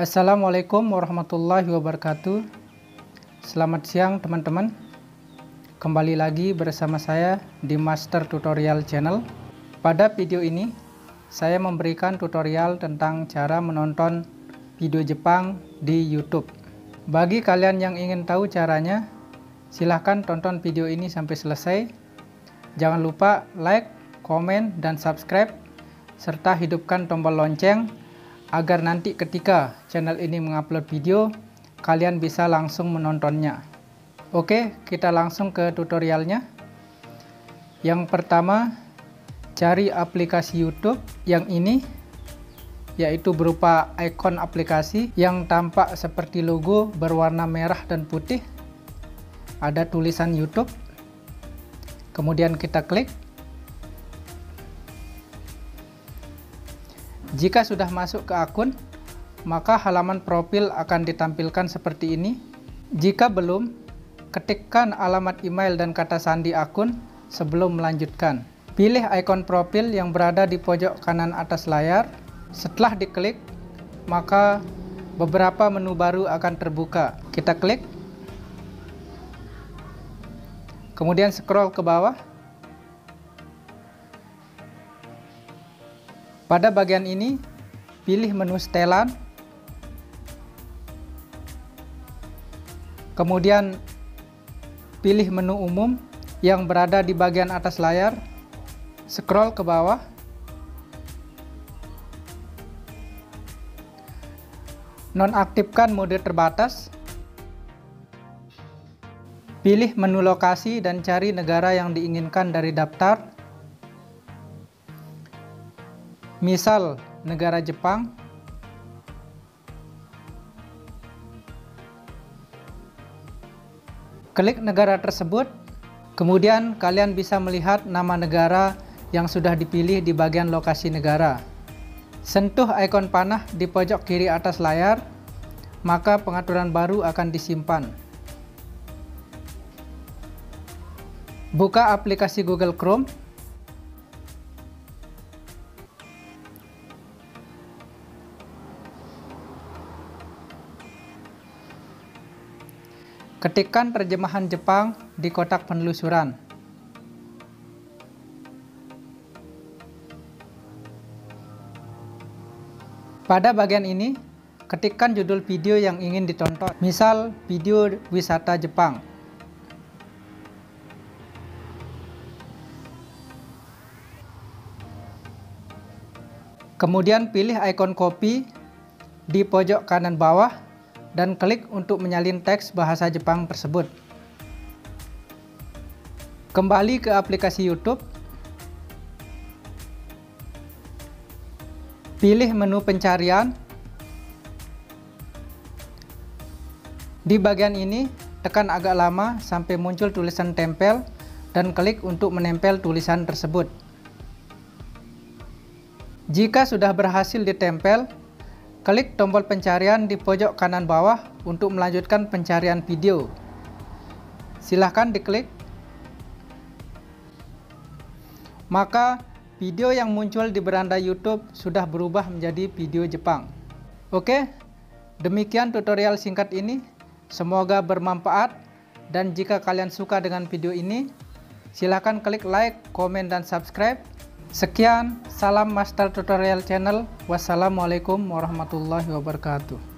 Assalamualaikum warahmatullahi wabarakatuh. Selamat siang teman-teman. Kembali lagi bersama saya di Master Tutorial Channel. Pada video ini saya memberikan tutorial tentang cara menonton video Jepang di YouTube. Bagi kalian yang ingin tahu caranya, silahkan tonton video ini sampai selesai. Jangan lupa like, komen, dan subscribe, serta hidupkan tombol lonceng agar nanti ketika channel ini mengupload video, kalian bisa langsung menontonnya. Oke, kita langsung ke tutorialnya. Yang pertama, cari aplikasi YouTube yang ini, yaitu berupa ikon aplikasi yang tampak seperti logo berwarna merah dan putih. Ada tulisan YouTube. Kemudian kita klik. Jika sudah masuk ke akun, maka halaman profil akan ditampilkan seperti ini. Jika belum, ketikkan alamat email dan kata sandi akun sebelum melanjutkan. Pilih ikon profil yang berada di pojok kanan atas layar. Setelah diklik, maka beberapa menu baru akan terbuka. Kita klik, kemudian scroll ke bawah. Pada bagian ini, pilih menu setelan, kemudian pilih menu umum yang berada di bagian atas layar, scroll ke bawah, nonaktifkan mode terbatas, pilih menu lokasi dan cari negara yang diinginkan dari daftar. Misal negara Jepang. Klik negara tersebut, kemudian kalian bisa melihat nama negara yang sudah dipilih di bagian lokasi negara. Sentuh ikon panah di pojok kiri atas layar, maka pengaturan baru akan disimpan. Buka aplikasi Google Chrome. Ketikkan terjemahan Jepang di kotak penelusuran. Pada bagian ini, ketikkan judul video yang ingin ditonton. Misal, video wisata Jepang. Kemudian pilih ikon copy di pojok kanan bawah dan klik untuk menyalin teks bahasa Jepang tersebut. Kembali ke aplikasi YouTube. Pilih menu pencarian. Di bagian ini, tekan agak lama sampai muncul tulisan tempel dan klik untuk menempel tulisan tersebut. Jika sudah berhasil ditempel, klik tombol pencarian di pojok kanan bawah untuk melanjutkan pencarian video. Silahkan diklik. Maka video yang muncul di beranda YouTube sudah berubah menjadi video Jepang. Oke, demikian tutorial singkat ini. Semoga bermanfaat, dan jika kalian suka dengan video ini, silahkan klik like, komen, dan subscribe. Sekian, salam Master Tutorial Channel. Wassalamualaikum warahmatullahi wabarakatuh.